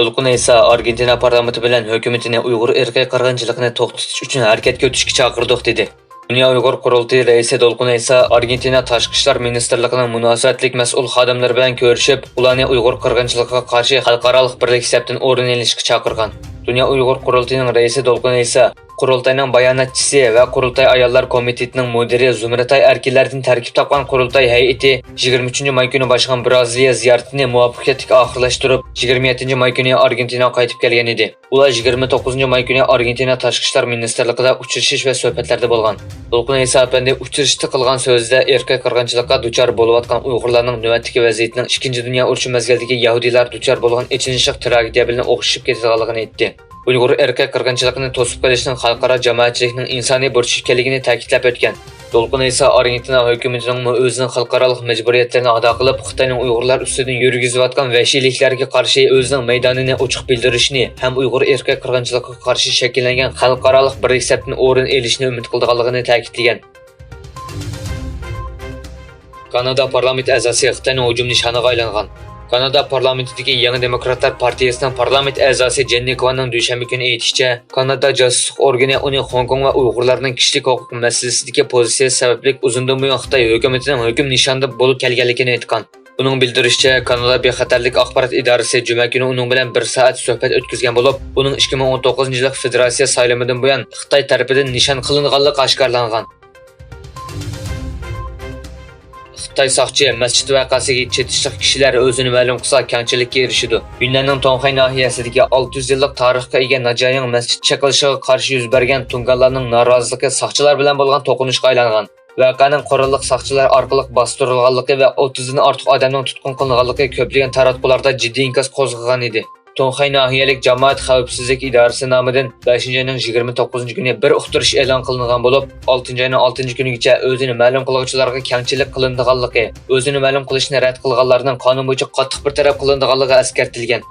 Dolqun esa Argentina parlamenti bilan hukumatini Uyg'ur irqiy qirg'inchiligini to'xtatish uchun harakatga o'tishga chaqirdik dedi. Dünya Uyghur Qurultayı Reisi Dolqun esa Argentina Tashqi ishlar ministrligining munosabatlik mas'ul xodimlari bilan ko'rishib, ularni Uyg'ur qirg'inchiligiga qarshi xalqaro birlik hisobdan o'rin olishga chaqirgan. Dünya Uyghur Qurultayining Reisi Dolqun esa Qurultayning bayonotchisi va Qurultay ayollar komitetining mudiri Zumratay Erkinlardan tarkib topgan Qurultay hay'ati 23-may kuni boshqa Braziliya ziyoratini muvaffaqiyatli oxirlashtirib, 27-may kuni Argentinaga qaytib kelgan edi. Ular 29-may kuni Argentina Tashqi ishlar ministrligida uchrashish va suhbatlarda bo'lgan. Dolqun esa apandi uchrashishda qilgan so'zida irqiy qirg'inchilikka duchor bo'layotgan Uyg'urlarning navbatdagi vaziyatining 2-dunyo urushi mazgilidagi Yahudiylar duchor bo'lgan ichinishliq tragediya bilan o'xshashib ketganligini aytdi. Uyg'ur irqiy qirg'inchiligini to'sib qilishning xalqaro jamoatchilikning insoniy burchi ekanligini ta'kidlab o'tgan. Dolqun esa Argentina hukumatining o'zining xalqaro majburiyatlarini ado qilib, Xitoyning Uyg'urlar ustidan yurgizayotgan vahshiyliklarga qarshi o'zining maydonini ochiq bildirishni ham Uyg'ur irqiy qirg'inchiligiga qarshi shakllangan xalqaro birlik hisobdan o'rin olishni umid qilganligini ta'kidlagan. Kanada parlament a'zosi Xitoyning hujum nishoniga aylangan. Kanada parlamentidagi Yangi Demokratlar partiyasining parlament a'zosi Jenny Kwanning dushanba kuni aytishicha, Kanada josuslik organi uni Hong Kong va Uyg'urlarning kishilik huquq masalasidagi pozitsiyasi sababli uzundan buyon Xitoy hukumatining hukm nishonida bo'lib kelganligini aytgan. Uning bildirishicha, Kanada bexatarlik axborot idorasi juma kuni uning bilan 1 soat suhbat o'tkazgan bo'lib, uning 2019-yil federatsiya saylamidan buyon Xitoy tarafidan nishon qilinganligi oshkorlangan. Xitoy soqchi masjid vaqasiga chetishliq kishilar o'zini ma'lum qilsa kamchilikka erishidi. Yunnanning Tongxay nohiyasidagi 600 yillik tarixga ega Najayang masjid chaqilishiga qarshi yuz bergan tunganlarning noroziligi soqchilar bilan bo'lgan to'qinishga aylangan. Voqeaning qurolliq soqchilar orqali bostirilganligi va 30 dan ortiq odamning tutqun qilinganligi ko'plagan taratqularda jiddiy inkas qo'zg'agan edi. Tongxay nohiyalik jamoat xavfsizlik idorasi nomidan 5-oyning 29-kuni bir uqtirish e'lon qilingan bo'lib, 6-oyning 6-kunigacha o'zini ma'lum qiluvchilarga kamchilik qilinganligi, o'zini ma'lum qilishni rad qilganlarning qonun bo'yicha qattiq bir taraf qilinganligi eskartilgan.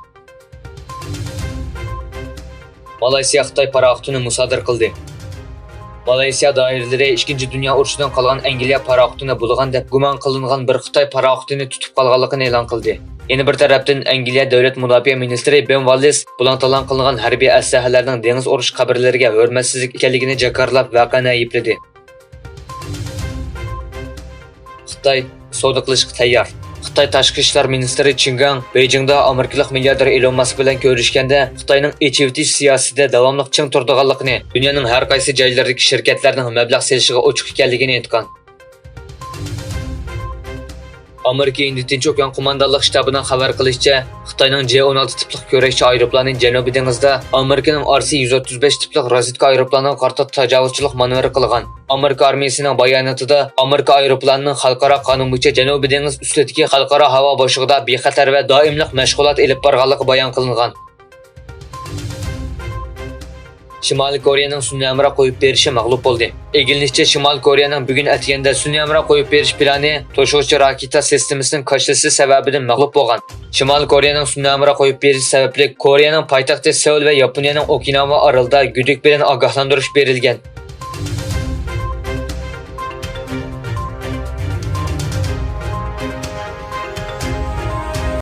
Malayziya Xitoy paraxodini musodir qildi. Malayziya doiralari 2-dunyo urushidan qolgan Angliya paraxodini bulg'an deb gumon qilingan bir Xitoy paraxodini tutib qolganligini e'lon qildi. Yana bir tarafdan Angliya davlat mudofaa ministri Ben Wallace bulan qilingan harbiy aslahalarning dengiz urush qabrlariga hurmatsizlik ekanligini jakarlab voqeani aybladi. Xitoy savdo qilishga tayyor. Xitoy tashqi ishlar ministri Qin Gang Beijingda amerikalik milliarder Elon Musk bilan ko'rishganda Xitoyning echivitish siyosatida davomli ching turganligini, dunyoning har qaysi joylaridagi shirkatlarning mablag' selishiga ochiq ekanligini aytgan. Amerika Tinch okean qo'mondonlik shtabining xabar qilishicha, Xitoyning J-16 tipli ko'rakchi aeroplani Janubiy dengizda Amerikaning RC-135 tipli razvedka aeroplaniga qarshi tajovuzchilik manevri qilgan. Amerika armiyasining bayonotida Amerika aeroplanining xalqaro qonun bo'yicha Janubiy dengiz ustidagi xalqaro havo boshlig'ida bexatar va doimlik mashg'ulot olib borganligi bayon qilingan. Shimoliy Koreyaning sun'iy amra qo'yib berishi mag'lub bo'ldi. Egilishcha Shimoliy Koreyaning bugun atganda sun'iy amra qo'yib berish plani to'shuvchi raketa sistemasining qachilishi sababidan mag'lub bo'lgan. Shimoliy Koreyaning sun'iy amra qo'yib berishi sababli Koreyaning poytaxti Seul va Yaponiyaning Okinawa orolida gudik bilan ogohlantirish berilgan.